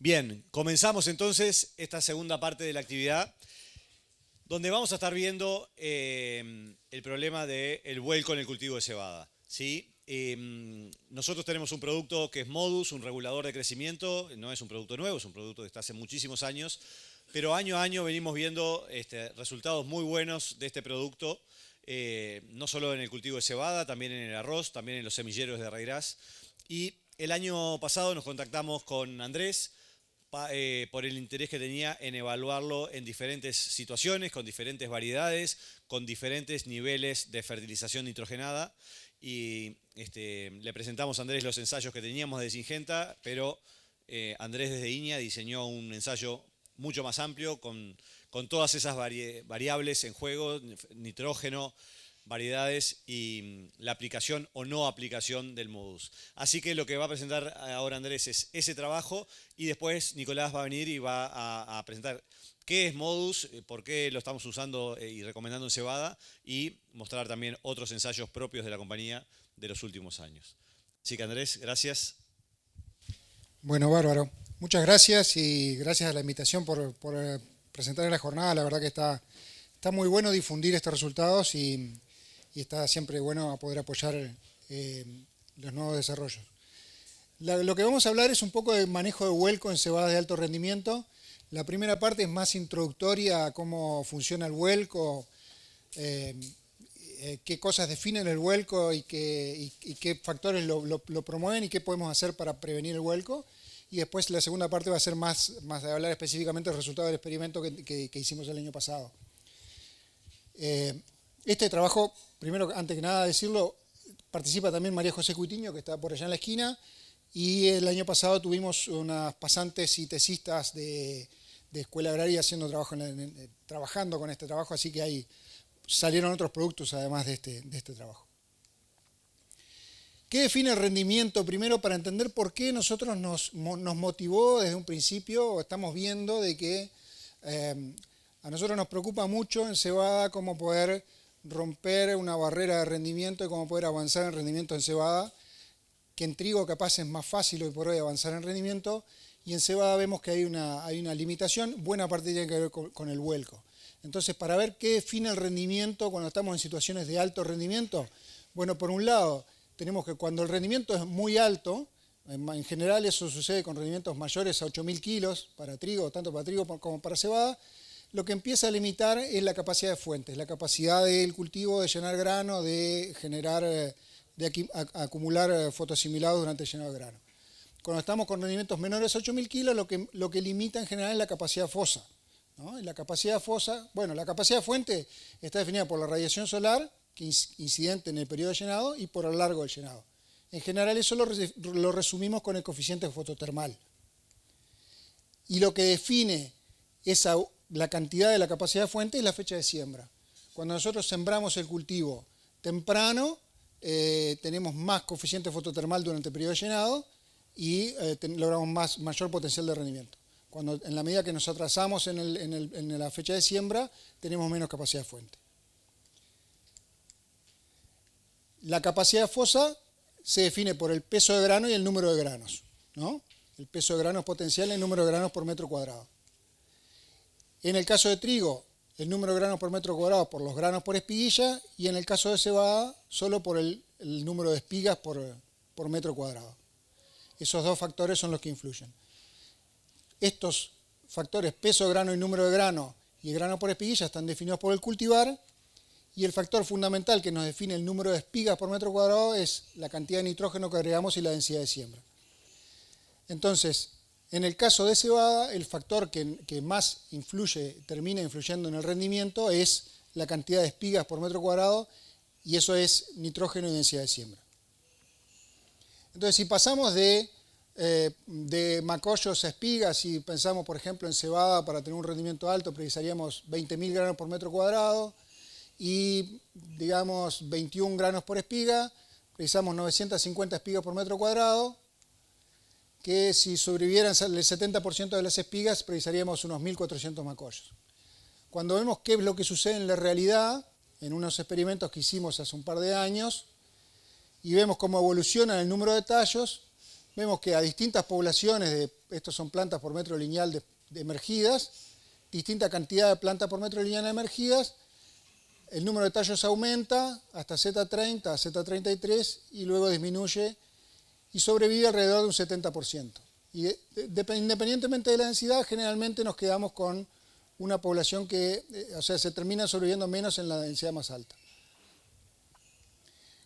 Bien, comenzamos entonces esta segunda parte de la actividad, donde vamos a estar viendo el problema del vuelco en el cultivo de cebada. ¿Sí? Nosotros tenemos un producto que es Modus, un regulador de crecimiento, no es un producto nuevo, es un producto que está hace muchísimos años, pero año a año venimos viendo resultados muy buenos de este producto, no solo en el cultivo de cebada, también en el arroz, también en los semilleros de raíz. Y el año pasado nos contactamos con Andrés por el interés que tenía en evaluarlo en diferentes situaciones, con diferentes variedades, con diferentes niveles de fertilización nitrogenada. Y le presentamos a Andrés los ensayos que teníamos de Syngenta, pero Andrés desde INEA diseñó un ensayo mucho más amplio con todas esas variables en juego, nitrógeno, variedades y la aplicación o no aplicación del Modus. Así que lo que va a presentar ahora Andrés es ese trabajo y después Nicolás va a venir y va a presentar qué es Modus, por qué lo estamos usando y recomendando en cebada y mostrar también otros ensayos propios de la compañía de los últimos años. Así que Andrés, gracias. Bueno, bárbaro. Muchas gracias y gracias a la invitación por presentar en la jornada. La verdad que está muy bueno difundir estos resultados y está siempre bueno poder apoyar los nuevos desarrollos. Lo que vamos a hablar es un poco de manejo de vuelco en cebadas de alto rendimiento. La primera parte es más introductoria a cómo funciona el vuelco, qué cosas definen el vuelco y qué factores lo promueven y qué podemos hacer para prevenir el vuelco. Y después la segunda parte va a ser más de hablar específicamente del resultado del experimento que hicimos el año pasado. Este trabajo, primero, antes que nada decirlo, participa también María José Cuitiño, que está por allá en la esquina, y el año pasado tuvimos unas pasantes y tesistas de Escuela Agraria haciendo trabajando con este trabajo, así que ahí salieron otros productos además de este trabajo. ¿Qué define el rendimiento? Primero, para entender por qué nosotros nos motivó desde un principio, estamos viendo de que a nosotros nos preocupa mucho en cebada cómo poder romper una barrera de rendimiento y cómo poder avanzar en rendimiento en cebada, que en trigo capaz es más fácil hoy por hoy avanzar en rendimiento, y en cebada vemos que hay una limitación, buena parte tiene que ver con el vuelco. Entonces, para ver qué define el rendimiento cuando estamos en situaciones de alto rendimiento, bueno, por un lado, tenemos que cuando el rendimiento es muy alto, en general eso sucede con rendimientos mayores a 8.000 kilos para trigo, tanto para trigo como para cebada, lo que empieza a limitar es la capacidad de fuentes, la capacidad del cultivo de llenar grano, de generar, de acumular fotoasimilados durante el llenado de grano. Cuando estamos con rendimientos menores a 8.000 kilos, lo que limita en general es la capacidad fosa, ¿no? La capacidad fosa, bueno, la capacidad de fuente está definida por la radiación solar, que es incidente en el periodo de llenado, y por el largo del llenado. En general eso lo resumimos con el coeficiente fototermal. Y lo que define la cantidad de la capacidad de fuente es la fecha de siembra. Cuando nosotros sembramos el cultivo temprano, tenemos más coeficiente fototermal durante el periodo de llenado y logramos mayor potencial de rendimiento. Cuando, en la medida que nos atrasamos en la fecha de siembra, tenemos menos capacidad de fuente. La capacidad fosa se define por el peso de grano y el número de granos, ¿no? El peso de granos potencial y el número de granos por metro cuadrado. En el caso de trigo, el número de granos por metro cuadrado por los granos por espiguilla, y en el caso de cebada, solo por el número de espigas por metro cuadrado. Esos dos factores son los que influyen. Estos factores, peso de grano y número de grano, y el grano por espiguilla, están definidos por el cultivar, y el factor fundamental que nos define el número de espigas por metro cuadrado es la cantidad de nitrógeno que agregamos y la densidad de siembra. Entonces, en el caso de cebada, el factor que más termina influyendo en el rendimiento es la cantidad de espigas por metro cuadrado, y eso es nitrógeno y densidad de siembra. Entonces, si pasamos de macollos a espigas y pensamos, por ejemplo, en cebada, para tener un rendimiento alto precisaríamos 20.000 granos por metro cuadrado y, digamos, 21 granos por espiga, precisamos 950 espigas por metro cuadrado, que si sobrevivieran el 70% de las espigas, precisaríamos unos 1.400 macollos. Cuando vemos qué es lo que sucede en la realidad, en unos experimentos que hicimos hace un par de años, y vemos cómo evoluciona el número de tallos, vemos que a distintas poblaciones, estos son plantas por metro lineal de emergidas, distinta cantidad de plantas por metro lineal emergidas, el número de tallos aumenta hasta Z30, Z33 y luego disminuye y sobrevive alrededor de un 70%. Y independientemente de la densidad, generalmente nos quedamos con una población que, se termina sobreviviendo menos en la densidad más alta.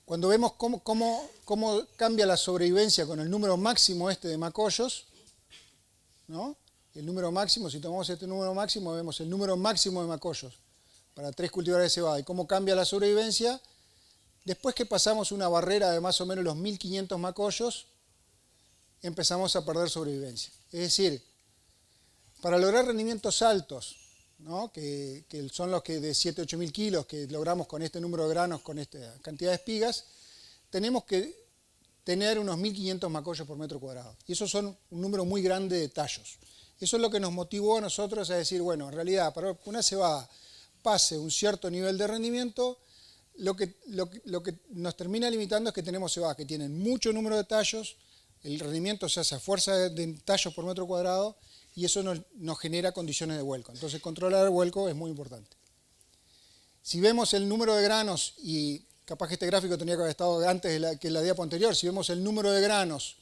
Cuando vemos cómo cambia la sobrevivencia con el número máximo de macollos, ¿no? El número máximo, si tomamos este número máximo, vemos el número máximo de macollos para 3 cultivares de cebada y cómo cambia la sobrevivencia. Después que pasamos una barrera de más o menos los 1500 macollos, empezamos a perder sobrevivencia. Es decir, para lograr rendimientos altos, ¿no? que son los que de 7.000 a 8.000 kilos que logramos con este número de granos, con esta cantidad de espigas, tenemos que tener unos 1.500 macollos por metro cuadrado. Y esos son un número muy grande de tallos. Eso es lo que nos motivó a nosotros a decir, bueno, en realidad, para que una cebada pase un cierto nivel de rendimiento, lo que nos termina limitando es que tenemos cebadas que tienen mucho número de tallos, el rendimiento se hace a fuerza de tallos por metro cuadrado y eso nos genera condiciones de vuelco. Entonces, controlar el vuelco es muy importante. Si vemos el número de granos, y capaz que este gráfico tenía que haber estado antes que la diapo anterior, si vemos el número de granos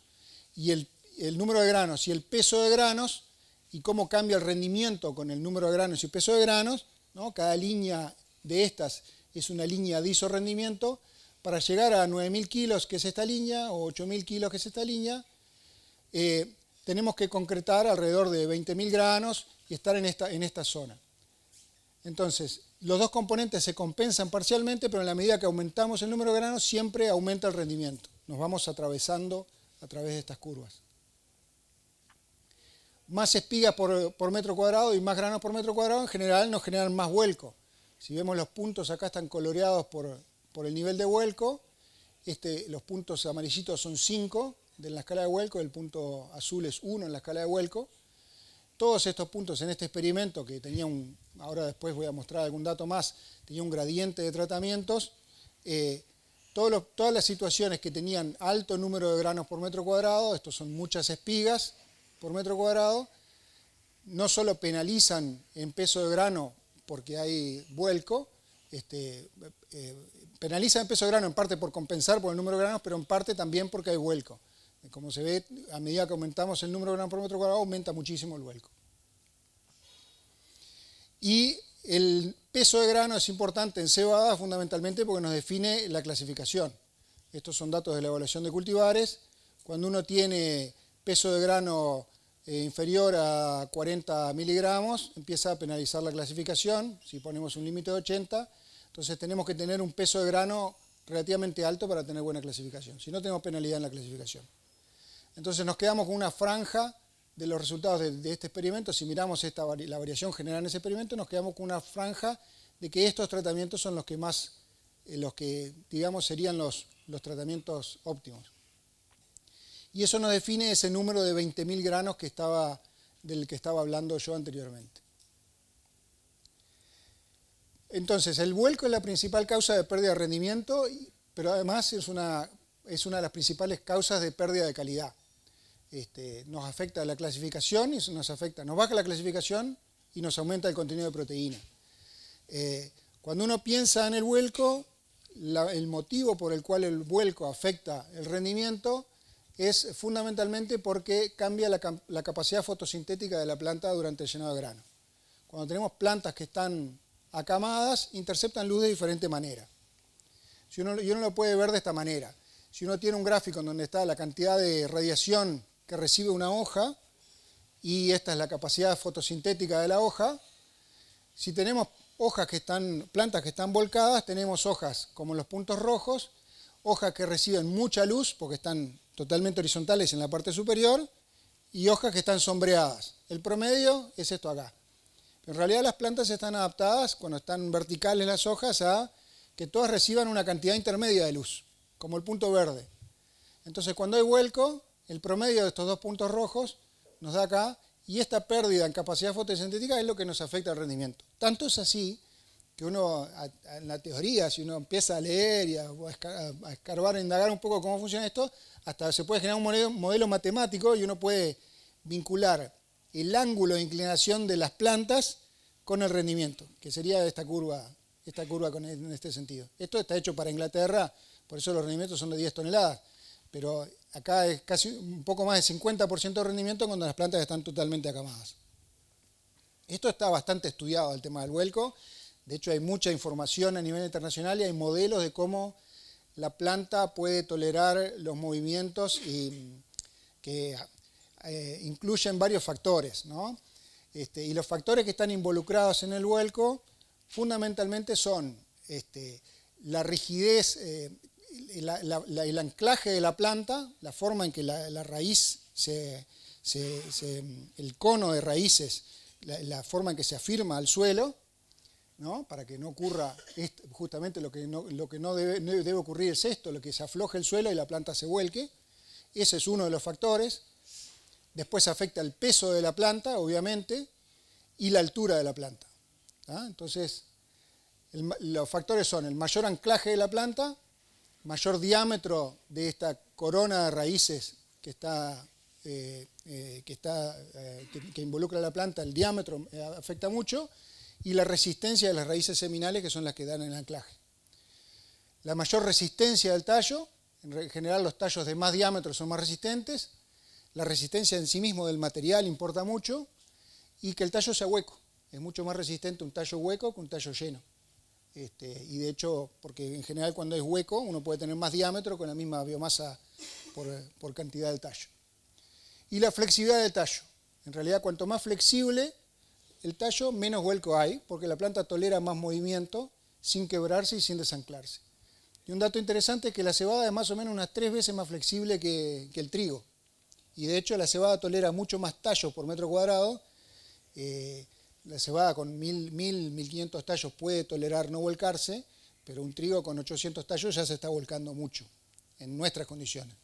y el número de granos y el peso de granos y cómo cambia el rendimiento con el número de granos y peso de granos, ¿no? Cada línea de estas es una línea de isorrendimiento. Para llegar a 9.000 kilos, que es esta línea, o 8.000 kilos, que es esta línea, tenemos que concretar alrededor de 20.000 granos y estar en esta zona. Entonces, los dos componentes se compensan parcialmente, pero en la medida que aumentamos el número de granos, siempre aumenta el rendimiento. Nos vamos atravesando a través de estas curvas. Más espigas por metro cuadrado y más granos por metro cuadrado, en general nos generan más vuelco. Si vemos los puntos acá están coloreados por el nivel de vuelco. Los puntos amarillitos son 5 de la escala de vuelco, el punto azul es 1 en la escala de vuelco. Todos estos puntos en este experimento, que tenía ahora después voy a mostrar algún dato más, tenía un gradiente de tratamientos. Todas las situaciones que tenían alto número de granos por metro cuadrado, estos son muchas espigas por metro cuadrado, no solo penalizan en peso de grano porque hay vuelco, penaliza en peso de grano en parte por compensar por el número de granos, pero en parte también porque hay vuelco. Como se ve, a medida que aumentamos el número de granos por metro cuadrado, aumenta muchísimo el vuelco. Y el peso de grano es importante en cebada fundamentalmente porque nos define la clasificación. Estos son datos de la evaluación de cultivares. Cuando uno tiene peso de grano inferior a 40 miligramos, empieza a penalizar la clasificación. Si ponemos un límite de 80, entonces tenemos que tener un peso de grano relativamente alto para tener buena clasificación. Si no, tenemos penalidad en la clasificación. Entonces nos quedamos con una franja de los resultados de este experimento. Si miramos la variación general en ese experimento, nos quedamos con una franja de que estos tratamientos son los que digamos serían los tratamientos óptimos. Y eso nos define ese número de 20.000 granos del que estaba hablando yo anteriormente. Entonces, el vuelco es la principal causa de pérdida de rendimiento, pero además es una de las principales causas de pérdida de calidad. Nos afecta la clasificación, y nos baja la clasificación y nos aumenta el contenido de proteína. Cuando uno piensa en el vuelco, el motivo por el cual el vuelco afecta el rendimiento es fundamentalmente porque cambia la capacidad fotosintética de la planta durante el llenado de grano. Cuando tenemos plantas que están acamadas, interceptan luz de diferente manera. Y uno lo puede ver de esta manera. Si uno tiene un gráfico en donde está la cantidad de radiación que recibe una hoja, y esta es la capacidad fotosintética de la hoja, si tenemos plantas que están volcadas, tenemos hojas como los puntos rojos, hojas que reciben mucha luz porque están totalmente horizontales en la parte superior, y hojas que están sombreadas. El promedio es esto acá. En realidad las plantas están adaptadas, cuando están verticales las hojas, a que todas reciban una cantidad intermedia de luz, como el punto verde. Entonces cuando hay vuelco, el promedio de estos dos puntos rojos nos da acá, y esta pérdida en capacidad fotosintética es lo que nos afecta al rendimiento. Tanto es así que uno, en la teoría, si uno empieza a leer y a escarbar, a indagar un poco cómo funciona esto, hasta se puede generar un modelo matemático y uno puede vincular el ángulo de inclinación de las plantas con el rendimiento, que sería esta curva en este sentido. Esto está hecho para Inglaterra, por eso los rendimientos son de 10 toneladas, pero acá es casi un poco más de 50% de rendimiento cuando las plantas están totalmente acamadas. Esto está bastante estudiado, el tema del vuelco. De hecho, hay mucha información a nivel internacional y hay modelos de cómo la planta puede tolerar los movimientos que incluyen varios factores, ¿no? Y los factores que están involucrados en el vuelco fundamentalmente son la rigidez, el anclaje de la planta, la forma en que la raíz, el cono de raíces, la forma en que se afirma al suelo, ¿no? Para que no ocurra justamente lo que no debe ocurrir es esto, lo que se afloje el suelo y la planta se vuelque. Ese es uno de los factores. Después afecta el peso de la planta, obviamente, y la altura de la planta. ¿Ah? Entonces, los factores son el mayor anclaje de la planta, mayor diámetro de esta corona de raíces que involucra a la planta, el diámetro afecta mucho, y la resistencia de las raíces seminales, que son las que dan el anclaje. La mayor resistencia del tallo, en general los tallos de más diámetro son más resistentes, la resistencia en sí mismo del material importa mucho, y que el tallo sea hueco. Es mucho más resistente un tallo hueco que un tallo lleno. Y de hecho, porque en general cuando es hueco, uno puede tener más diámetro con la misma biomasa por cantidad del tallo. Y la flexibilidad del tallo. En realidad, cuanto más flexible el tallo, menos vuelco hay, porque la planta tolera más movimiento sin quebrarse y sin desanclarse. Y un dato interesante es que la cebada es más o menos unas 3 veces más flexible que el trigo. Y de hecho la cebada tolera mucho más tallos por metro cuadrado. La cebada con 1.500 tallos puede tolerar no volcarse, pero un trigo con 800 tallos ya se está volcando mucho en nuestras condiciones.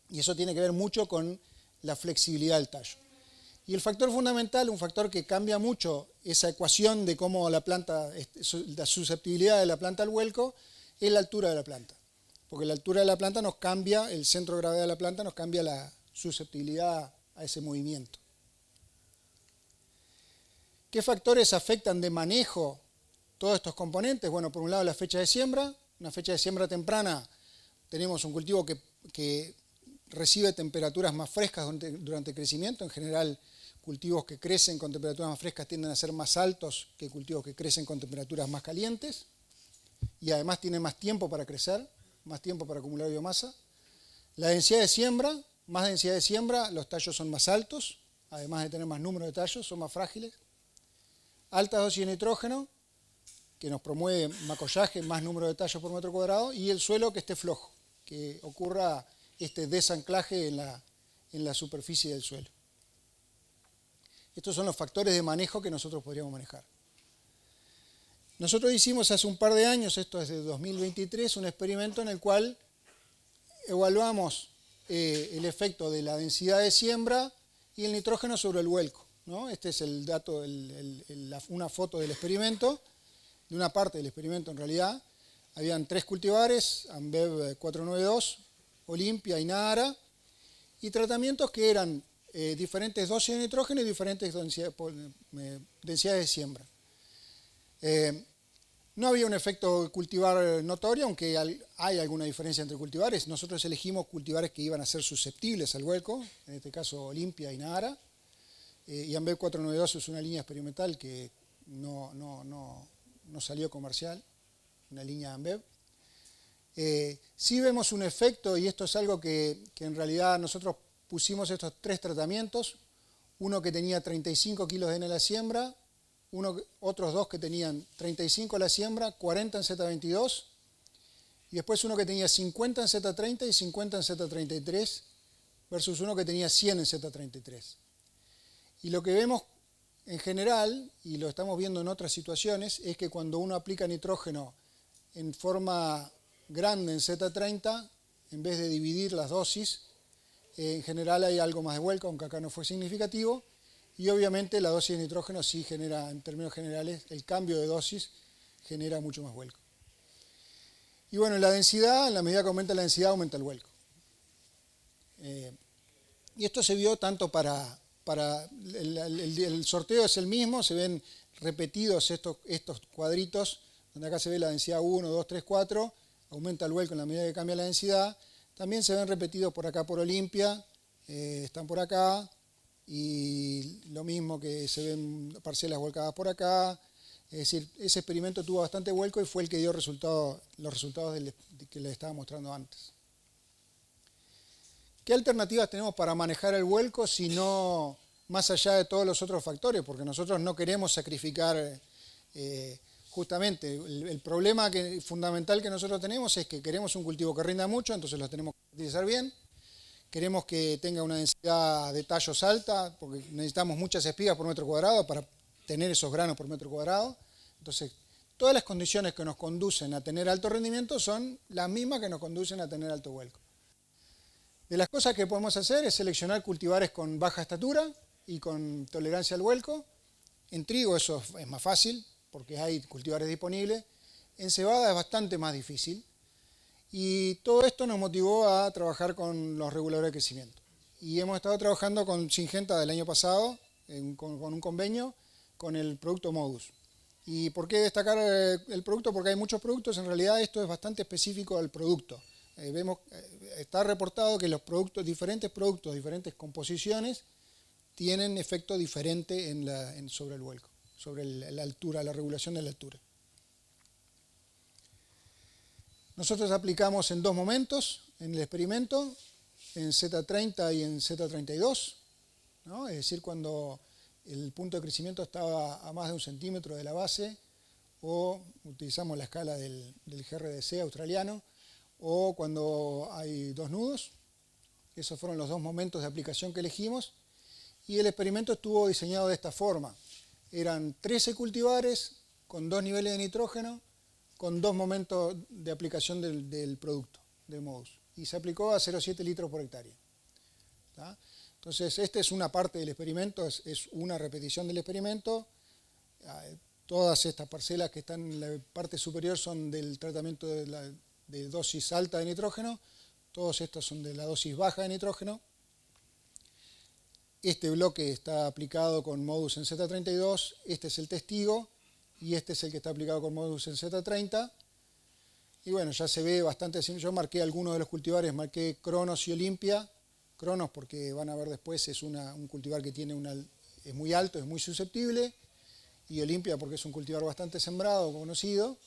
Y eso tiene que ver mucho con la flexibilidad del tallo. Y el factor fundamental, un factor que cambia mucho esa ecuación de cómo la susceptibilidad de la planta al vuelco, es la altura de la planta. Porque la altura de la planta nos cambia, el centro de gravedad de la planta nos cambia la susceptibilidad a ese movimiento. ¿Qué factores afectan de manejo todos estos componentes? Bueno, por un lado la fecha de siembra. Una fecha de siembra temprana, tenemos un cultivo que recibe temperaturas más frescas durante el crecimiento. En general, cultivos que crecen con temperaturas más frescas tienden a ser más altos que cultivos que crecen con temperaturas más calientes. Y además tienen más tiempo para crecer, más tiempo para acumular biomasa. La densidad de siembra, más densidad de siembra, los tallos son más altos, además de tener más número de tallos, son más frágiles. Alta dosis de nitrógeno, que nos promueve macollaje, más número de tallos por metro cuadrado, y el suelo que esté flojo, que ocurra este desanclaje en la superficie del suelo. Estos son los factores de manejo que nosotros podríamos manejar. Nosotros hicimos hace un par de años, esto es de 2023, un experimento en el cual evaluamos el efecto de la densidad de siembra y el nitrógeno sobre el vuelco, ¿no? Este es el dato, una foto del experimento, de una parte del experimento en realidad. Habían 3 cultivares, Ambev 492, Olimpia y Nahara, y tratamientos que eran diferentes dosis de nitrógeno y diferentes densidades de siembra. No había un efecto cultivar notorio, aunque hay alguna diferencia entre cultivares. Nosotros elegimos cultivares que iban a ser susceptibles al vuelco, en este caso Olimpia y Nahara. Y Ambev 492 es una línea experimental que no salió comercial, una línea Ambev. Sí vemos un efecto, y esto es algo que en realidad nosotros pusimos estos 3 tratamientos, uno que tenía 35 kilos de N a la siembra, otros 2 que tenían 35 a la siembra, 40 en Z22, y después uno que tenía 50 en Z30 y 50 en Z33, versus uno que tenía 100 en Z33. Y lo que vemos en general, y lo estamos viendo en otras situaciones, es que cuando uno aplica nitrógeno en forma grande en Z30, en vez de dividir las dosis, en general hay algo más de vuelco, aunque acá no fue significativo, y obviamente la dosis de nitrógeno sí genera, en términos generales, el cambio de dosis genera mucho más vuelco. Y bueno, la densidad, en la medida que aumenta la densidad, aumenta el vuelco. Y esto se vio tanto para el sorteo es el mismo, se ven repetidos estos cuadritos, donde acá se ve la densidad 1, 2, 3, 4, aumenta el vuelco en la medida que cambia la densidad. También se ven repetidos por acá por Olimpia, están por acá, y lo mismo que se ven parcelas volcadas por acá. Es decir, ese experimento tuvo bastante vuelco y fue el que dio los resultados que les estaba mostrando antes. ¿Qué alternativas tenemos para manejar el vuelco si no más allá de todos los otros factores? Porque nosotros no queremos sacrificar justamente. El problema fundamental que nosotros tenemos es que queremos un cultivo que rinda mucho, entonces lo tenemos que utilizar bien. Queremos que tenga una densidad de tallos alta, porque necesitamos muchas espigas por metro cuadrado para tener esos granos por metro cuadrado. Entonces, todas las condiciones que nos conducen a tener alto rendimiento son las mismas que nos conducen a tener alto vuelco. De las cosas que podemos hacer es seleccionar cultivares con baja estatura y con tolerancia al vuelco. En trigo eso es más fácil, porque hay cultivares disponibles. En cebada es bastante más difícil. Y todo esto nos motivó a trabajar con los reguladores de crecimiento. Y hemos estado trabajando con Syngenta del año pasado, con un convenio, con el producto Modus. ¿Y por qué destacar el producto? Porque hay muchos productos, en realidad esto es bastante específico del producto. Está reportado que los diferentes productos, diferentes composiciones, tienen efecto diferente sobre el vuelco, sobre la altura, la regulación de la altura. Nosotros aplicamos en dos momentos en el experimento, en Z30 y en Z32, ¿no? Es decir, cuando el punto de crecimiento estaba a más de 1 centímetro de la base, o utilizamos la escala del GRDC australiano, o cuando hay 2 nudos. Esos fueron los 2 momentos de aplicación que elegimos. Y el experimento estuvo diseñado de esta forma. Eran 13 cultivares con 2 niveles de nitrógeno, con 2 momentos de aplicación del producto, del Modus. Y se aplicó a 0,7 litros por hectárea. ¿Tá? Entonces, esta es una parte del experimento, es una repetición del experimento. Todas estas parcelas que están en la parte superior son del tratamiento de dosis alta de nitrógeno. Todos estos son de la dosis baja de nitrógeno. Este bloque está aplicado con Modus en Z32. Este es el testigo. Y este es el que está aplicado con Modus en Z30. Y bueno, ya se ve bastante simple. Yo marqué algunos de los cultivares, marqué Cronos y Olimpia. Cronos porque van a ver después es un cultivar que es muy alto, es muy susceptible. Y Olimpia porque es un cultivar bastante sembrado, conocido.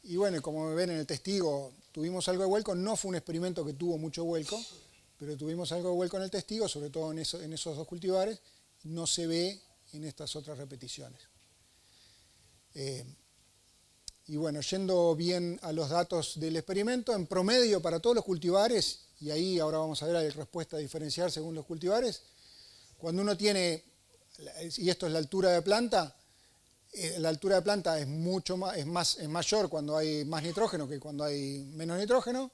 Y bueno, como ven en el testigo, tuvimos algo de vuelco. No fue un experimento que tuvo mucho vuelco, pero tuvimos algo de vuelco en el testigo, sobre todo en esos 2 cultivares. No se ve en estas otras repeticiones. Y bueno, yendo bien a los datos del experimento, en promedio para todos los cultivares, y ahí ahora vamos a ver la respuesta diferencial según los cultivares, cuando uno tiene, y esto es la altura de planta es mucho más, es mayor cuando hay más nitrógeno que cuando hay menos nitrógeno,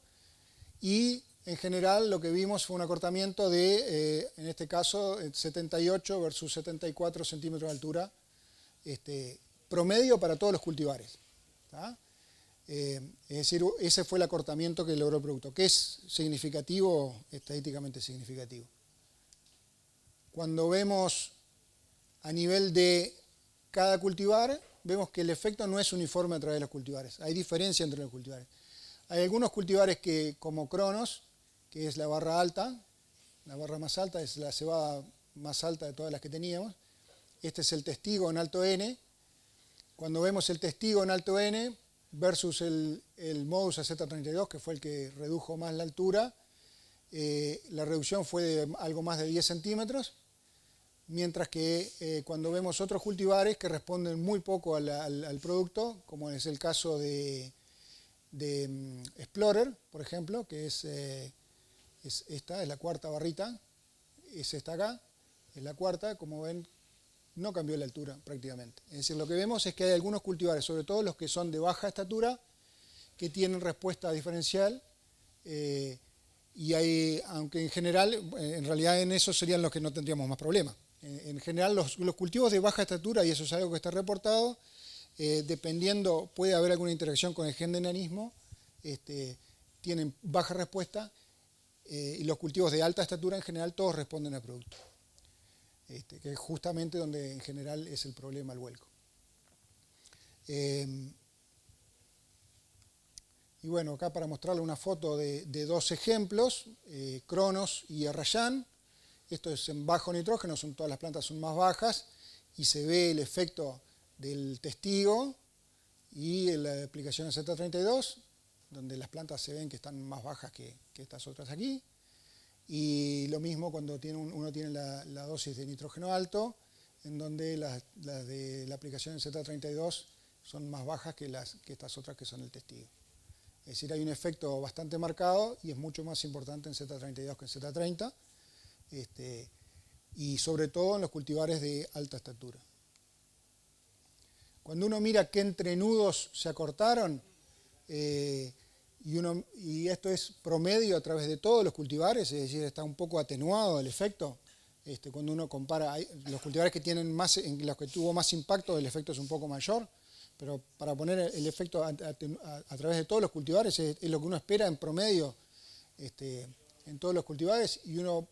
y en general lo que vimos fue un acortamiento de, en este caso, 78 versus 74 centímetros de altura, promedio para todos los cultivares. ¿Tá? Es decir, ese fue el acortamiento que logró el producto, que es significativo, estadísticamente significativo. Cuando vemos a nivel de cada cultivar, vemos que el efecto no es uniforme a través de los cultivares. Hay diferencia entre los cultivares. Hay algunos cultivares que, como Cronos, que es la barra alta, la barra más alta es la cebada más alta de todas las que teníamos. Este es el testigo en alto N. Cuando vemos el testigo en alto N versus el Modus a Z32, que fue el que redujo más la altura, la reducción fue de algo más de 10 centímetros, mientras que cuando vemos otros cultivares que responden muy poco al producto, como es el caso de Explorer, por ejemplo, que es esta, es la cuarta barrita, es esta acá, es la cuarta, como ven, no cambió la altura prácticamente. Es decir, lo que vemos es que hay algunos cultivares, sobre todo los que son de baja estatura, que tienen respuesta diferencial, y hay, aunque en general, en realidad en esos serían los que no tendríamos más problemas. En general los cultivos de baja estatura, y eso es algo que está reportado, dependiendo, puede haber alguna interacción con el gen de enanismo, tienen baja respuesta, y los cultivos de alta estatura en general todos responden a producto, que es justamente donde en general es el problema el vuelco. Y bueno, acá para mostrarle una foto de dos ejemplos, Cronos y Arrayán. Esto es en bajo nitrógeno, todas las plantas son más bajas y se ve el efecto del testigo y la aplicación de Z32, donde las plantas se ven que están más bajas que estas otras aquí. Y lo mismo cuando uno tiene la dosis de nitrógeno alto, en donde las de la aplicación de Z32 son más bajas que estas otras que son el testigo. Es decir, hay un efecto bastante marcado y es mucho más importante en Z32 que en Z30, y sobre todo en los cultivares de alta estatura. Cuando uno mira qué entrenudos se acortaron, y esto es promedio a través de todos los cultivares, es decir, está un poco atenuado el efecto. Cuando uno compara los cultivares que tienen más, en los que tuvo más impacto, el efecto es un poco mayor. Pero para poner el efecto a través de todos los cultivares es lo que uno espera en promedio en todos los cultivares, y uno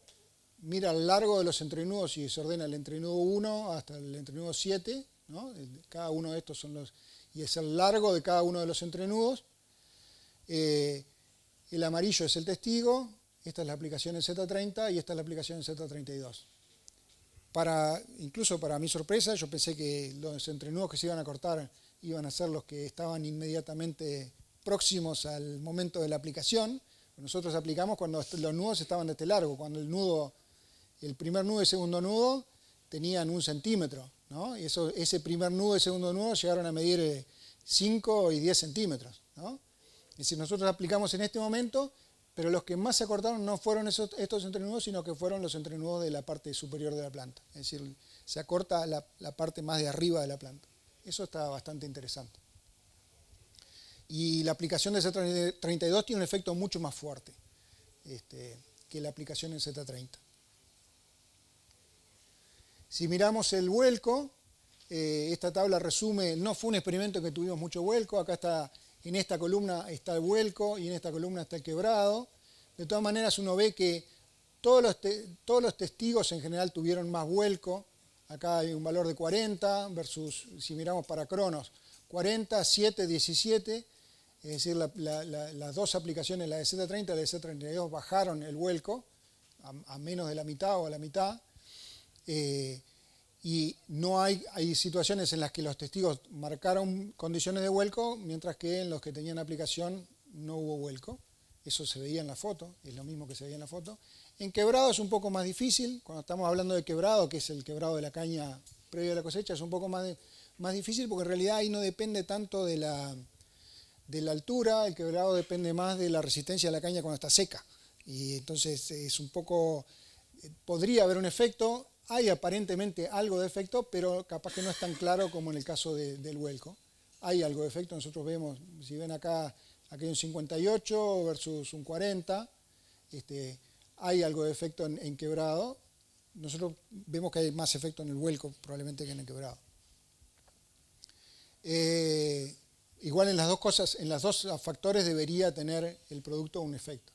mira a lo largo de los entrenudos y se ordena el entrenudo 1 hasta el entrenudo 7, ¿no? Cada uno de estos son y es el largo de cada uno de los entrenudos. El amarillo es el testigo, esta es la aplicación en Z30 y esta es la aplicación en Z32. Incluso para mi sorpresa, yo pensé que los entrenudos que se iban a cortar iban a ser los que estaban inmediatamente próximos al momento de la aplicación. Nosotros aplicamos cuando los nudos estaban de este largo, cuando el primer nudo y el segundo nudo tenían 1 centímetro, ¿no? Y ese primer nudo y segundo nudo llegaron a medir 5 y 10 centímetros, ¿no? Es decir, nosotros aplicamos en este momento, pero los que más se acortaron no fueron estos entrenudos, sino que fueron los entrenudos de la parte superior de la planta. Es decir, se acorta la parte más de arriba de la planta. Eso está bastante interesante. Y la aplicación de Z32 tiene un efecto mucho más fuerte que la aplicación en Z30. Si miramos el vuelco, esta tabla resume, no fue un experimento que tuvimos mucho vuelco, acá está, en esta columna está el vuelco y en esta columna está el quebrado. De todas maneras uno ve que todos los testigos en general tuvieron más vuelco. Acá hay un valor de 40 versus, si miramos para Cronos, 40, 7, 17. Es decir, las dos aplicaciones, la de Z30 y la de Z32, bajaron el vuelco a menos de la mitad o a la mitad. Y no hay situaciones en las que los testigos marcaron condiciones de vuelco, mientras que en los que tenían aplicación no hubo vuelco. Eso se veía en la foto, es lo mismo que se veía en la foto. En quebrado es un poco más difícil. Cuando estamos hablando de quebrado, que es el quebrado de la caña previo a la cosecha, es un poco más difícil porque en realidad ahí no depende tanto de la altura. El quebrado depende más de la resistencia de la caña cuando está seca. Y entonces es un poco, podría haber un efecto. Hay aparentemente algo de efecto, pero capaz que no es tan claro como en el caso del vuelco. Hay algo de efecto. Nosotros vemos, si ven acá hay un 58 versus un 40. Hay algo de efecto en quebrado. Nosotros vemos que hay más efecto en el vuelco probablemente que en el quebrado. Igual en las dos cosas, en los dos factores debería tener el producto un efecto.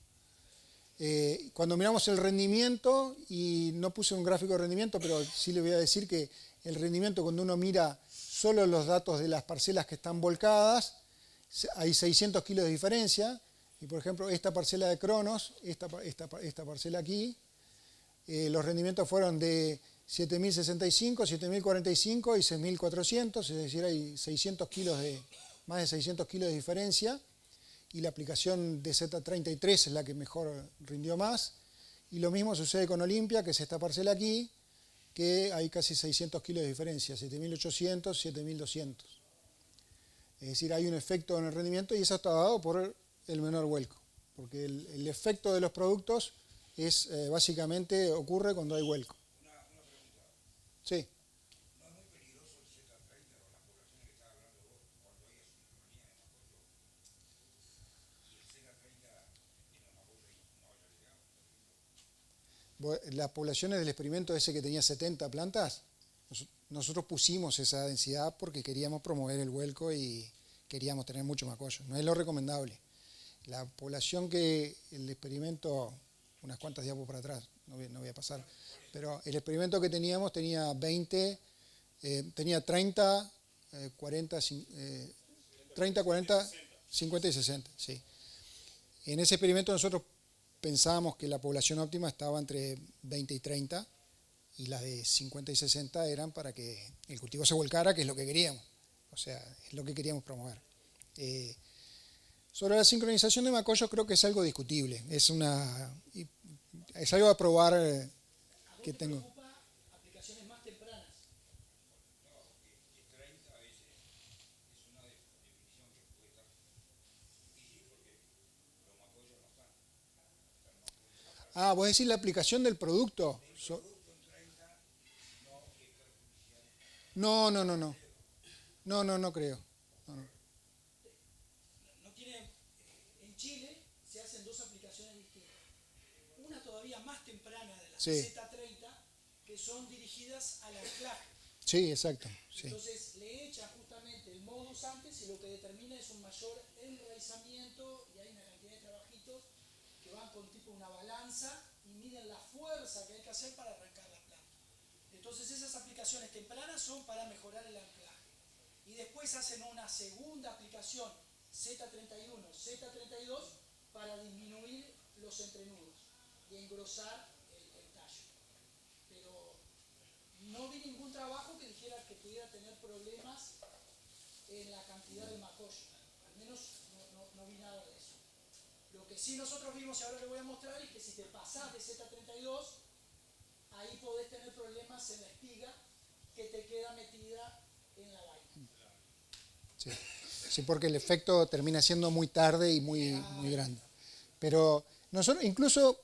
Cuando miramos el rendimiento, y no puse un gráfico de rendimiento, pero sí le voy a decir que el rendimiento, cuando uno mira solo los datos de las parcelas que están volcadas, hay 600 kilos de diferencia. Y por ejemplo, esta parcela de Cronos, esta parcela aquí, los rendimientos fueron de 7.065, 7.045 y 6.400, es decir, hay más de 600 kilos de diferencia. Y la aplicación de Z33 es la que mejor rindió más. Y lo mismo sucede con Olimpia, que es esta parcela aquí, que hay casi 600 kilos de diferencia, 7.800, 7.200. Es decir, hay un efecto en el rendimiento y eso está dado por el menor vuelco. Porque el efecto de los productos es básicamente ocurre cuando hay vuelco. Una pregunta. Sí. ¿No es muy peligroso el Z30 con las poblaciones que estás hablando vos cuando hay asincronía en apoyo? Y el Z30 en los apoyos no haya llegado. Las poblaciones del experimento ese que tenía 70 plantas, Nosotros pusimos esa densidad porque queríamos promover el vuelco y queríamos tener mucho macollo. No es lo recomendable. La población que el experimento, unas cuantas diapos para atrás, no voy a pasar, pero el experimento que teníamos tenía 20, tenía 30, 40, 30, 40, 50 y 60, sí. En ese experimento nosotros pensábamos que la población óptima estaba entre 20 y 30 y las de 50 y 60 eran para que el cultivo se volcara, que es lo que queríamos. O sea, es lo que queríamos promover. Sobre la sincronización de macollos creo que es algo discutible. Es algo a probar que tengo. Aplicaciones más tempranas. Ah, vos decís la aplicación del producto. No, no, no, no. No, no, no creo. No, no. No tiene, en Chile se hacen dos aplicaciones distintas. Una todavía más temprana de las Sí. Z30, que son dirigidas al anclaje. Sí, exacto. Sí. Entonces le echan justamente el modus antes y lo que determina es un mayor enraizamiento y hay una cantidad de trabajitos que van con tipo una balanza y miden la fuerza que hay que hacer para arrancar la planta. Entonces esas aplicaciones tempranas son para mejorar el anclaje. Y después hacen una segunda aplicación Z31, Z32 para disminuir los entrenudos y engrosar el tallo. Pero no vi ningún trabajo que dijera que pudiera tener problemas en la cantidad de macollo. Al menos no vi nada de eso. Lo que sí nosotros vimos y ahora le voy a mostrar es que si te pasás de Z32, ahí podés tener problemas en la espiga que te queda metida en la vaina. Sí. Sí, porque el efecto termina siendo muy tarde y muy grande. Pero nosotros, incluso,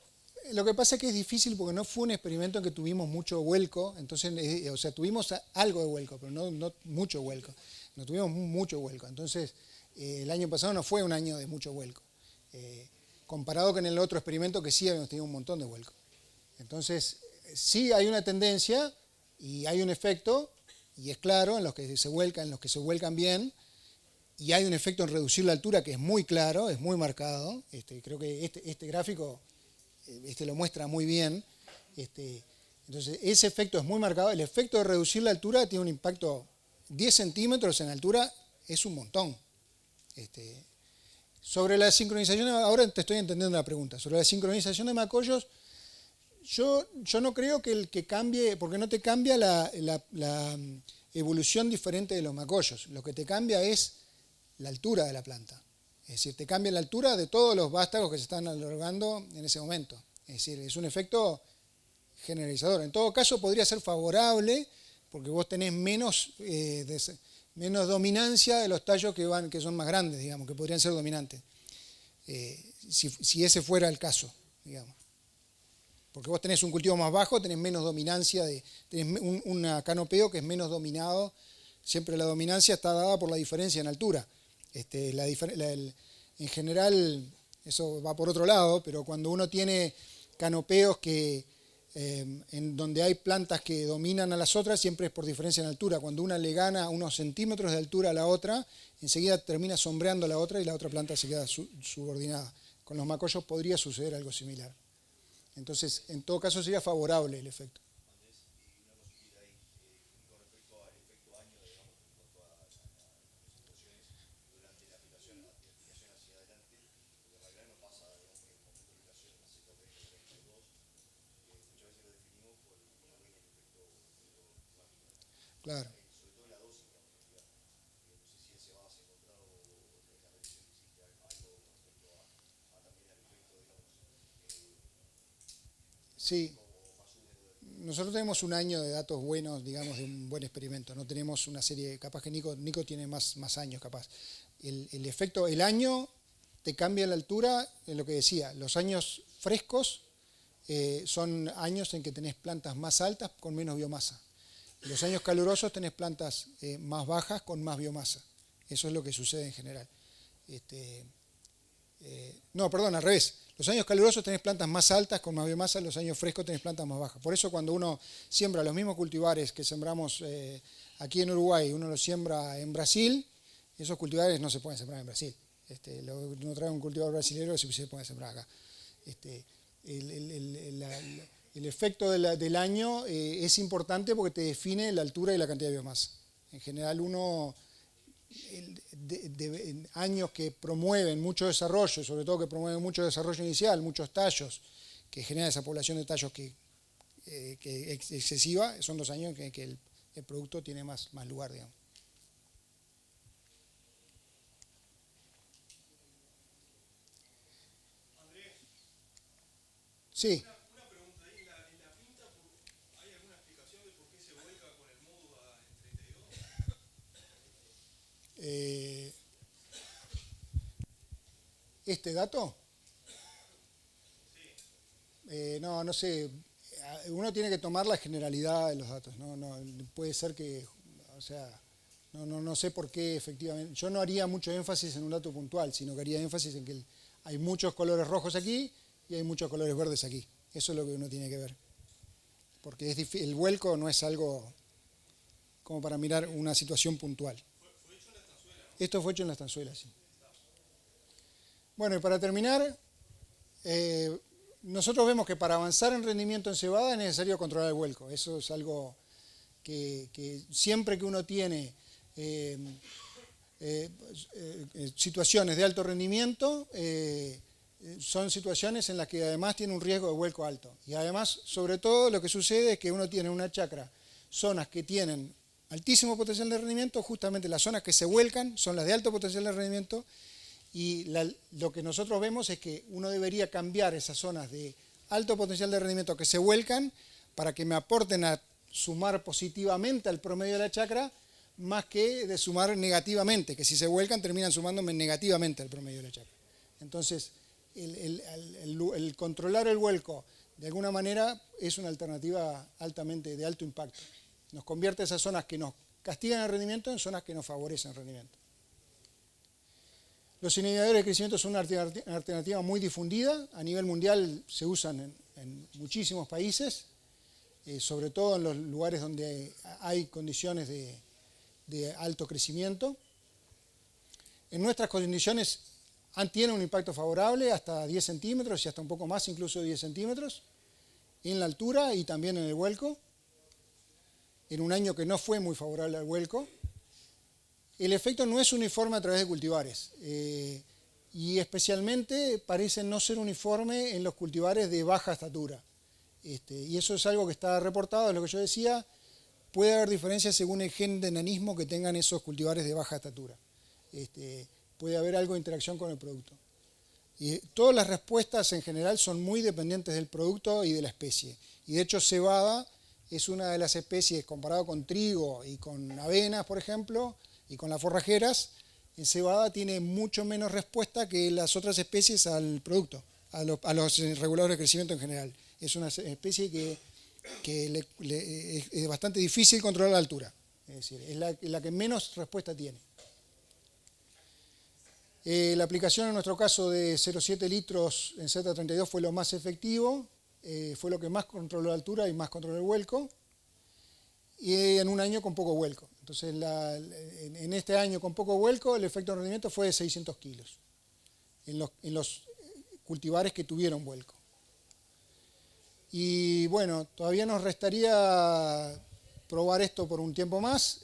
lo que pasa es que es difícil porque no fue un experimento en que tuvimos mucho vuelco, entonces, o sea, tuvimos algo de vuelco, pero no mucho vuelco. No tuvimos mucho vuelco. Entonces, el año pasado no fue un año de mucho vuelco, comparado con el otro experimento que sí habíamos tenido un montón de vuelco. Entonces, sí hay una tendencia y hay un efecto, y es claro, en los que se vuelcan bien, y hay un efecto en reducir la altura que es muy claro, es muy marcado. Creo que este gráfico lo muestra muy bien. Entonces, ese efecto es muy marcado. El efecto de reducir la altura tiene un impacto 10 centímetros en altura, es un montón. Sobre la sincronización, ahora te estoy entendiendo la pregunta. Sobre la sincronización de macollos, yo no creo que el que cambie, porque no te cambia la evolución diferente de los macollos. Lo que te cambia es la altura de la planta. Es decir, te cambia la altura de todos los vástagos que se están alargando en ese momento. Es decir, es un efecto generalizador. En todo caso, podría ser favorable porque vos tenés menos dominancia de los tallos que son más grandes, digamos, que podrían ser dominantes. Si ese fuera el caso, digamos. Porque vos tenés un cultivo más bajo, tenés menos dominancia, tenés un canopeo que es menos dominado. Siempre la dominancia está dada por la diferencia en altura. En general, eso va por otro lado, pero cuando uno tiene canopeos en donde hay plantas que dominan a las otras, siempre es por diferencia en altura. Cuando una le gana unos centímetros de altura a la otra, enseguida termina sombreando a la otra y la otra planta se queda subordinada. Con los macollos podría suceder algo similar. Entonces, en todo caso sería favorable el efecto. Claro. Sí. Nosotros tenemos un año de datos buenos, digamos, de un buen experimento. No tenemos una serie, capaz que Nico tiene más años, capaz. El efecto, el año te cambia la altura, en lo que decía, los años frescos son años en que tenés plantas más altas con menos biomasa. Los años calurosos tenés plantas más bajas con más biomasa. Eso es lo que sucede en general. No, perdón, al revés. Los años calurosos tenés plantas más altas con más biomasa, los años frescos tenés plantas más bajas. Por eso cuando uno siembra los mismos cultivares que sembramos aquí en Uruguay, uno los siembra en Brasil, esos cultivares no se pueden sembrar en Brasil. Uno trae un cultivar brasilero y se puede sembrar acá. El efecto del año es importante porque te define la altura y la cantidad de biomasa. En general en años que promueven mucho desarrollo, sobre todo que promueven mucho desarrollo inicial, muchos tallos, que generan esa población de tallos que es excesiva, son los años en que el producto tiene más lugar, digamos. Sí. Una pregunta ahí, en la pinta, ¿hay alguna explicación de por qué se vuelca con el módulo en 32? ¿Este dato? No sé. Uno tiene que tomar la generalidad de los datos. No puede ser que, o sea, no sé por qué efectivamente. Yo no haría mucho énfasis en un dato puntual, sino que haría énfasis en que hay muchos colores rojos aquí y hay muchos colores verdes aquí. Eso es lo que uno tiene que ver. Porque el vuelco no es algo como para mirar una situación puntual. Fue hecho en la estanzuela, ¿no? Esto fue hecho en la estanzuela, sí. Bueno, y para terminar, nosotros vemos que para avanzar en rendimiento en cebada es necesario controlar el vuelco. Eso es algo que siempre que uno tiene situaciones de alto rendimiento, son situaciones en las que además tiene un riesgo de vuelco alto. Y además, sobre todo, lo que sucede es que uno tiene en una chacra zonas que tienen altísimo potencial de rendimiento, justamente las zonas que se vuelcan son las de alto potencial de rendimiento, y lo que nosotros vemos es que uno debería cambiar esas zonas de alto potencial de rendimiento que se vuelcan para que me aporten a sumar positivamente al promedio de la chacra, más que de sumar negativamente, que si se vuelcan terminan sumándome negativamente al promedio de la chacra. Entonces, el controlar el vuelco de alguna manera es una alternativa altamente de alto impacto. Nos convierte esas zonas que nos castigan el rendimiento en zonas que nos favorecen el rendimiento. Los inhibidores de crecimiento son una alternativa muy difundida. A nivel mundial se usan en muchísimos países, sobre todo en los lugares donde hay condiciones de alto crecimiento. En nuestras condiciones tiene un impacto favorable hasta 10 centímetros y hasta un poco más, incluso 10 centímetros, en la altura y también en el vuelco, en un año que no fue muy favorable al vuelco. El efecto no es uniforme a través de cultivares y especialmente parece no ser uniforme en los cultivares de baja estatura. Y eso es algo que está reportado, es lo que yo decía, puede haber diferencias según el gen de enanismo que tengan esos cultivares de baja estatura. Puede haber algo de interacción con el producto. Y todas las respuestas en general son muy dependientes del producto y de la especie. Y de hecho cebada es una de las especies, comparado con trigo y con avenas, por ejemplo, y con las forrajeras, en cebada tiene mucho menos respuesta que las otras especies al producto, a los reguladores de crecimiento en general. Es una especie que es bastante difícil controlar la altura, es decir, es la que menos respuesta tiene. La aplicación en nuestro caso de 0,7 litros en Z32 fue lo más efectivo, fue lo que más controló la altura y más controló el vuelco, y en un año con poco vuelco. Entonces, en este año con poco vuelco, el efecto de rendimiento fue de 600 kilos en los cultivares que tuvieron vuelco. Y bueno, todavía nos restaría probar esto por un tiempo más,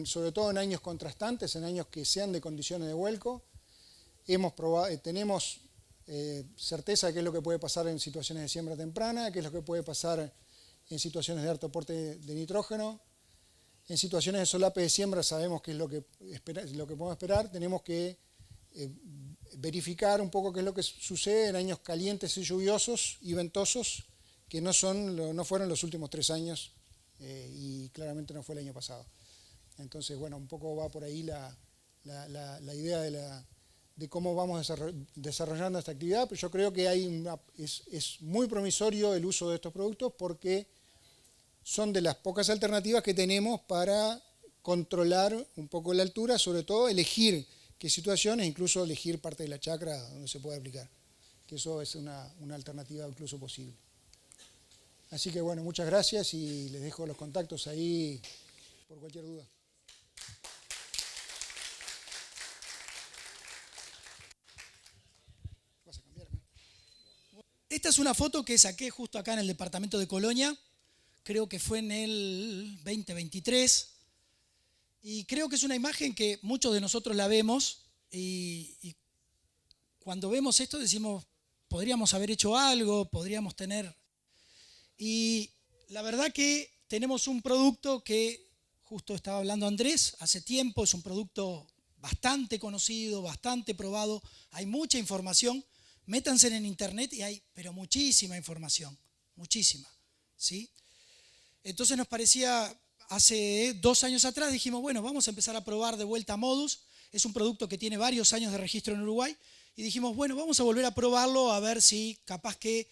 sobre todo en años contrastantes, en años que sean de condiciones de vuelco. Tenemos certeza de qué es lo que puede pasar en situaciones de siembra temprana, qué es lo que puede pasar en situaciones de alto aporte de nitrógeno. En situaciones de solape de siembra sabemos qué es lo que podemos esperar. Tenemos que verificar un poco qué es lo que sucede en años calientes y lluviosos y ventosos, que no fueron los últimos 3 años y claramente no fue el año pasado. Entonces, bueno, un poco va por ahí la idea de cómo vamos desarrollando esta actividad, pero yo creo que es muy promisorio el uso de estos productos porque son de las pocas alternativas que tenemos para controlar un poco la altura, sobre todo elegir qué situaciones, incluso elegir parte de la chacra donde se puede aplicar. que eso es una alternativa incluso posible. Así que bueno, muchas gracias y les dejo los contactos ahí por cualquier duda. ¿Vas a cambiar, no? Esta es una foto que saqué justo acá en el departamento de Colonia, creo que fue en el 2023, y creo que es una imagen que muchos de nosotros la vemos, y cuando vemos esto decimos, podríamos haber hecho algo, podríamos tener... Y la verdad que tenemos un producto que, justo estaba hablando Andrés, hace tiempo, es un producto bastante conocido, bastante probado, hay mucha información. Métanse en internet y hay, pero muchísima información, muchísima, ¿sí? Entonces nos parecía, hace 2 años atrás dijimos, bueno, vamos a empezar a probar de vuelta Modus. Es un producto que tiene varios años de registro en Uruguay y dijimos, bueno, vamos a volver a probarlo a ver si capaz que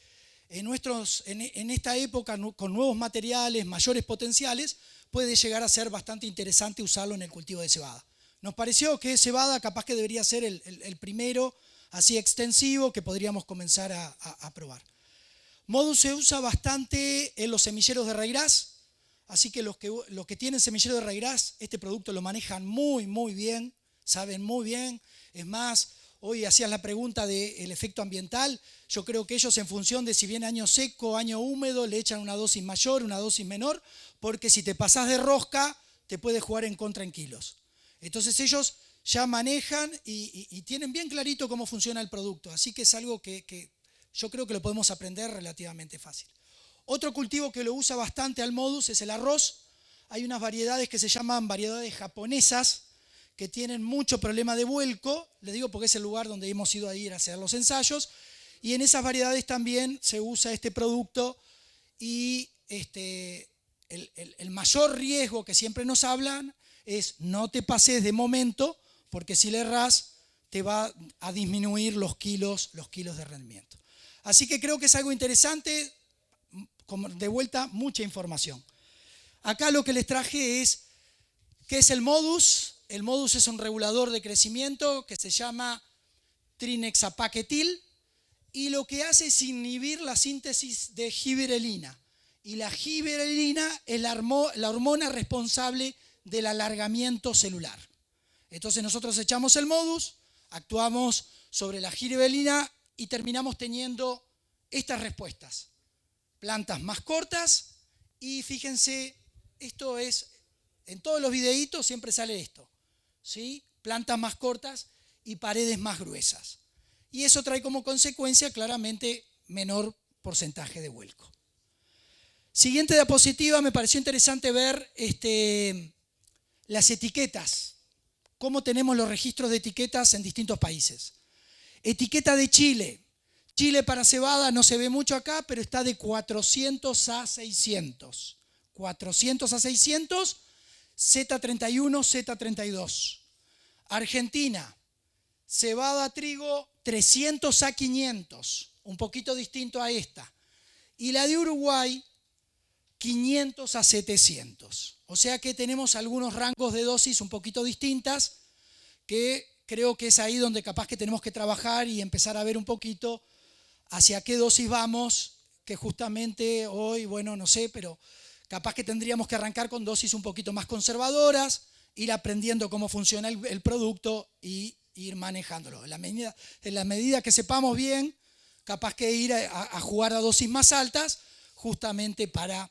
en esta época con nuevos materiales, mayores potenciales, puede llegar a ser bastante interesante usarlo en el cultivo de cebada. Nos pareció que cebada capaz que debería ser el primero así extensivo que podríamos comenzar a probar. Modus se usa bastante en los semilleros de raigras, así que los que tienen semillero de raigras, este producto lo manejan muy, muy bien, saben muy bien. Es más, hoy hacías la pregunta del efecto ambiental. Yo creo que ellos, en función de si viene año seco, año húmedo, le echan una dosis mayor, una dosis menor, porque si te pasás de rosca, te puede jugar en contra en kilos. Entonces ellos ya manejan y tienen bien clarito cómo funciona el producto. Así que es algo que yo creo que lo podemos aprender relativamente fácil. Otro cultivo que lo usa bastante al Modus es el arroz. Hay unas variedades que se llaman variedades japonesas que tienen mucho problema de vuelco. Le digo porque es el lugar donde hemos ido a ir a hacer los ensayos. Y en esas variedades también se usa este producto. Y el mayor riesgo que siempre nos hablan es no te pases de momento, porque si le errás te va a disminuir los kilos de rendimiento. Así que creo que es algo interesante, de vuelta mucha información. Acá lo que les traje es, ¿qué es el Modus? El Modus es un regulador de crecimiento que se llama trinexapaquetil y lo que hace es inhibir la síntesis de gibberelina. Y la gibberelina es la hormona responsable del alargamiento celular. Entonces nosotros echamos el Modus, actuamos sobre la gibberelina y terminamos teniendo estas respuestas. Plantas más cortas y fíjense, esto es, en todos los videitos siempre sale esto, ¿sí? Plantas más cortas y paredes más gruesas. Y eso trae como consecuencia claramente menor porcentaje de vuelco. Siguiente diapositiva, me pareció interesante ver las etiquetas. Cómo tenemos los registros de etiquetas en distintos países. Etiqueta de Chile. Chile para cebada no se ve mucho acá, pero está de 400 a 600. 400 a 600, Z31, Z32. Argentina, cebada trigo 300 a 500, un poquito distinto a esta. Y la de Uruguay, 500 a 700. O sea que tenemos algunos rangos de dosis un poquito distintas que creo que es ahí donde capaz que tenemos que trabajar y empezar a ver un poquito hacia qué dosis vamos, que justamente hoy, bueno, no sé, pero capaz que tendríamos que arrancar con dosis un poquito más conservadoras, ir aprendiendo cómo funciona el producto y ir manejándolo. En la medida que sepamos bien, capaz que ir a jugar a dosis más altas, justamente para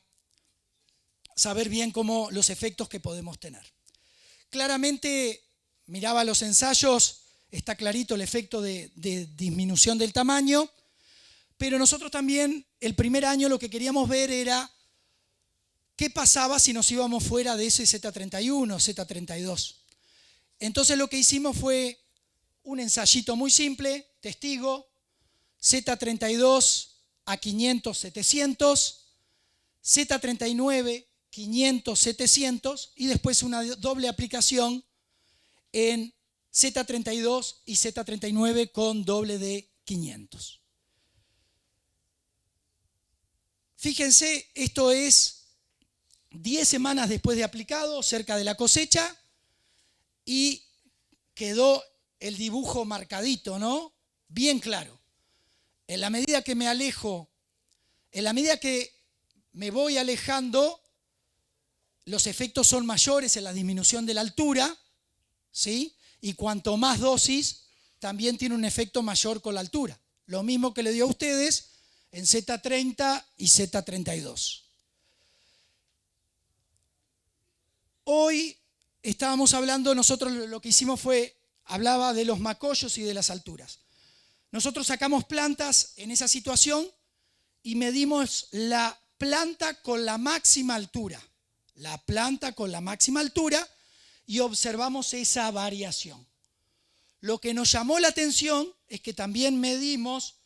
saber bien cómo los efectos que podemos tener. Claramente, miraba los ensayos, está clarito el efecto de disminución del tamaño, pero nosotros también, el primer año lo que queríamos ver era qué pasaba si nos íbamos fuera de ese Z31, Z32. Entonces lo que hicimos fue un ensayito muy simple, testigo, Z32 a 500, 700, Z39, 500, 700 y después una doble aplicación en Z32 y Z39 con doble de 500. Fíjense, esto es 10 semanas después de aplicado, cerca de la cosecha, y quedó el dibujo marcadito, ¿no? Bien claro. en la medida que me alejo, en la medida que me voy alejando, los efectos son mayores en la disminución de la altura, ¿sí? Y cuanto más dosis, también tiene un efecto mayor con la altura. Lo mismo que le dio a ustedes en Z30 y Z32. Hoy estábamos hablando, nosotros lo que hicimos fue, hablaba de los macollos y de las alturas. Nosotros sacamos plantas en esa situación y medimos la planta con la máxima altura. La planta con la máxima altura y observamos esa variación. Lo que nos llamó la atención es que también medimos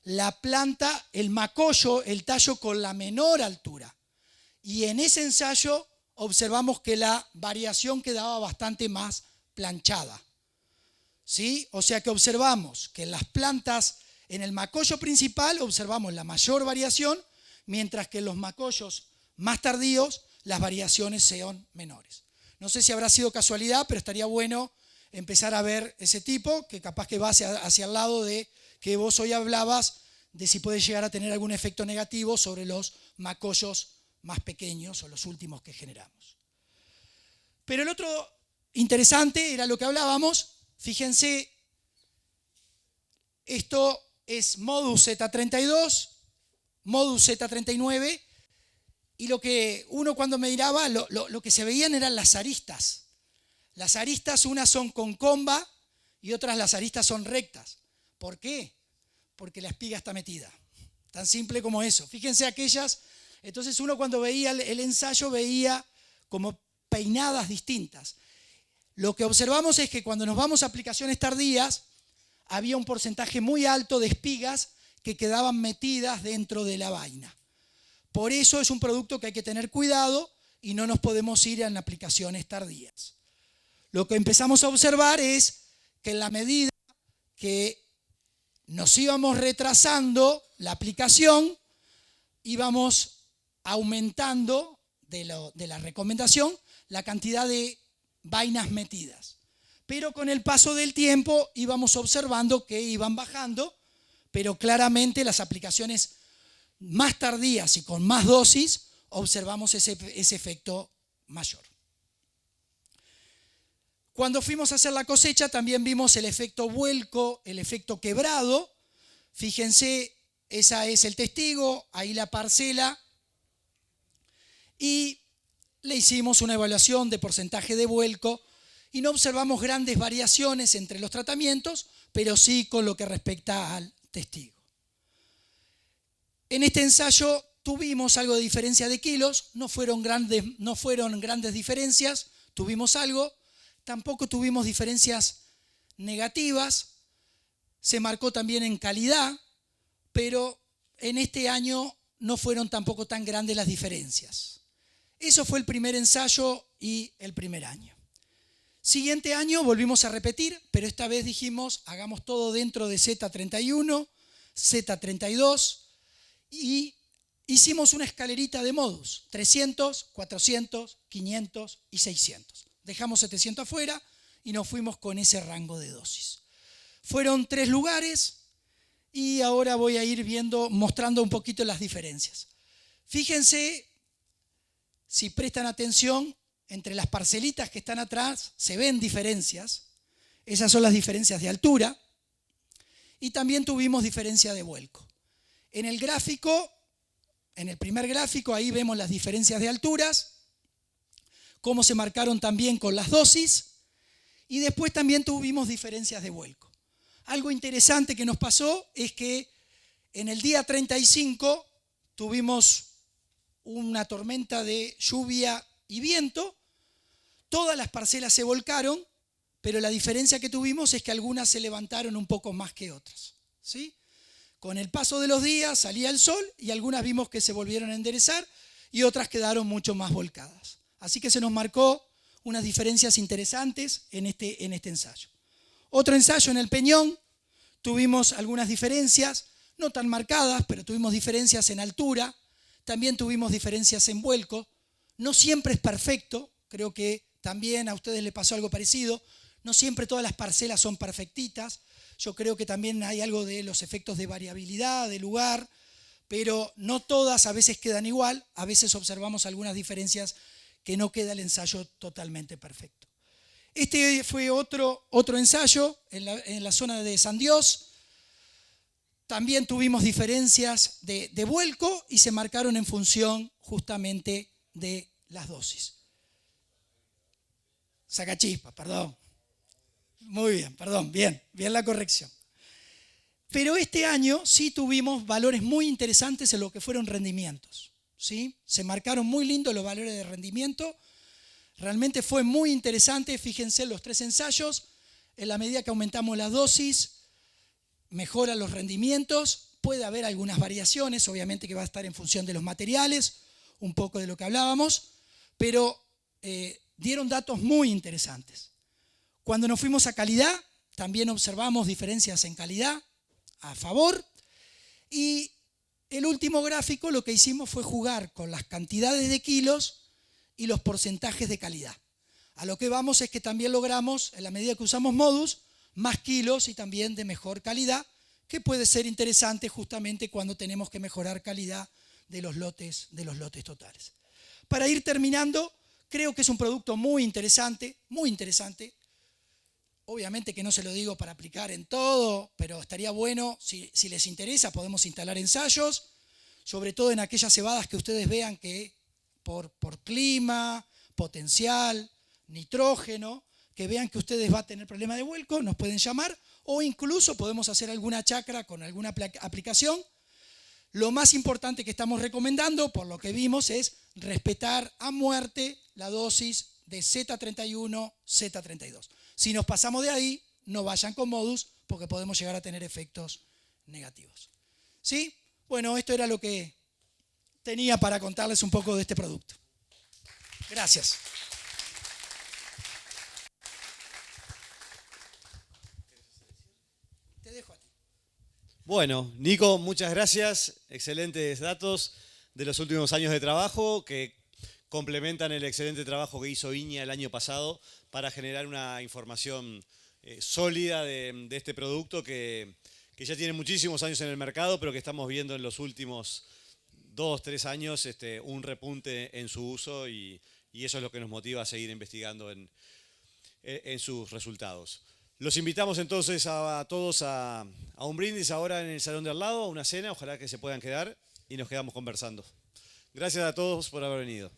la planta, el macollo, el tallo con la menor altura. Y en ese ensayo observamos que la variación quedaba bastante más planchada. ¿Sí? O sea que observamos que en las plantas, en el macollo principal, observamos la mayor variación, mientras que en los macollos más tardíos las variaciones sean menores. No sé si habrá sido casualidad, pero estaría bueno empezar a ver ese tipo, que capaz que va hacia el lado de que vos hoy hablabas, de si puede llegar a tener algún efecto negativo sobre los macollos más pequeños o los últimos que generamos. Pero el otro interesante era lo que hablábamos. Fíjense, esto es Modus Z32, Modus Z39, y lo que uno cuando me miraba, lo que se veían eran las aristas. Las aristas, unas son con comba y otras las aristas son rectas. ¿Por qué? Porque la espiga está metida. Tan simple como eso. Fíjense aquellas, entonces uno cuando veía el ensayo veía como peinadas distintas. Lo que observamos es que cuando nos vamos a aplicaciones tardías, había un porcentaje muy alto de espigas que quedaban metidas dentro de la vaina. Por eso es un producto que hay que tener cuidado y no nos podemos ir en aplicaciones tardías. Lo que empezamos a observar es que en la medida que nos íbamos retrasando la aplicación, íbamos aumentando de la recomendación la cantidad de vainas metidas. Pero con el paso del tiempo íbamos observando que iban bajando, pero claramente las aplicaciones más tardías y con más dosis observamos ese efecto mayor. Cuando fuimos a hacer la cosecha también vimos el efecto vuelco, el efecto quebrado. Fíjense, ese es el testigo, ahí la parcela. Y le hicimos una evaluación de porcentaje de vuelco y no observamos grandes variaciones entre los tratamientos, pero sí con lo que respecta al testigo. En este ensayo tuvimos algo de diferencia de kilos, no fueron grandes diferencias, tuvimos algo. Tampoco tuvimos diferencias negativas, se marcó también en calidad, pero en este año no fueron tampoco tan grandes las diferencias. Eso fue el primer ensayo y el primer año. Siguiente año volvimos a repetir, pero esta vez dijimos, hagamos todo dentro de Z31, Z32 y hicimos una escalerita de modus, 300, 400, 500 y 600. Dejamos 700 afuera y nos fuimos con ese rango de dosis. Fueron 3 lugares y ahora voy a ir mostrando un poquito las diferencias. Fíjense, si prestan atención, entre las parcelitas que están atrás se ven diferencias. Esas son las diferencias de altura. Y también tuvimos diferencia de vuelco. En el gráfico, en el primer gráfico, ahí vemos las diferencias de alturas, cómo se marcaron también con las dosis, y después también tuvimos diferencias de vuelco. Algo interesante que nos pasó es que en el día 35 tuvimos una tormenta de lluvia y viento, todas las parcelas se volcaron, pero la diferencia que tuvimos es que algunas se levantaron un poco más que otras, ¿sí? Con el paso de los días salía el sol y algunas vimos que se volvieron a enderezar y otras quedaron mucho más volcadas. Así que se nos marcó unas diferencias interesantes en este ensayo. Otro ensayo en el Peñón, tuvimos algunas diferencias, no tan marcadas, pero tuvimos diferencias en altura, también tuvimos diferencias en vuelco. No siempre es perfecto, creo que también a ustedes les pasó algo parecido. No siempre todas las parcelas son perfectitas. Yo creo que también hay algo de los efectos de variabilidad, de lugar, pero no todas a veces quedan igual. A veces observamos algunas diferencias que no queda el ensayo totalmente perfecto. Este fue otro ensayo en la zona de San Dios. También tuvimos diferencias de vuelco y se marcaron en función justamente de las dosis. Sacachispa, perdón. Muy bien, perdón, bien la corrección. Pero este año sí tuvimos valores muy interesantes en lo que fueron rendimientos, ¿sí? Se marcaron muy lindos los valores de rendimiento. Realmente fue muy interesante, fíjense los 3 ensayos. En la medida que aumentamos la dosis, mejoran los rendimientos. Puede haber algunas variaciones, obviamente que va a estar en función de los materiales, un poco de lo que hablábamos, pero dieron datos muy interesantes. Cuando nos fuimos a calidad, también observamos diferencias en calidad a favor. Y el último gráfico lo que hicimos fue jugar con las cantidades de kilos y los porcentajes de calidad. A lo que vamos es que también logramos, en la medida que usamos modus, más kilos y también de mejor calidad, que puede ser interesante justamente cuando tenemos que mejorar calidad de los lotes totales. Para ir terminando, creo que es un producto muy interesante, muy interesante. Obviamente que no se lo digo para aplicar en todo, pero estaría bueno, si les interesa, podemos instalar ensayos, sobre todo en aquellas cebadas que ustedes vean que por clima, potencial, nitrógeno, que vean que ustedes van a tener problema de vuelco, nos pueden llamar, o incluso podemos hacer alguna chacra con alguna aplicación. Lo más importante que estamos recomendando, por lo que vimos, es respetar a muerte la dosis de Z31, Z32. Si nos pasamos de ahí, no vayan con modus porque podemos llegar a tener efectos negativos. ¿Sí? Bueno, esto era lo que tenía para contarles un poco de este producto. Gracias. Te dejo a ti. Bueno, Nico, muchas gracias. Excelentes datos de los últimos años de trabajo que complementan el excelente trabajo que hizo Iña el año pasado para generar una información sólida de este producto que ya tiene muchísimos años en el mercado, pero que estamos viendo en los últimos 2-3 años un repunte en su uso y eso es lo que nos motiva a seguir investigando en sus resultados. Los invitamos entonces a todos a un brindis ahora en el salón de al lado, a una cena, ojalá que se puedan quedar y nos quedamos conversando. Gracias a todos por haber venido.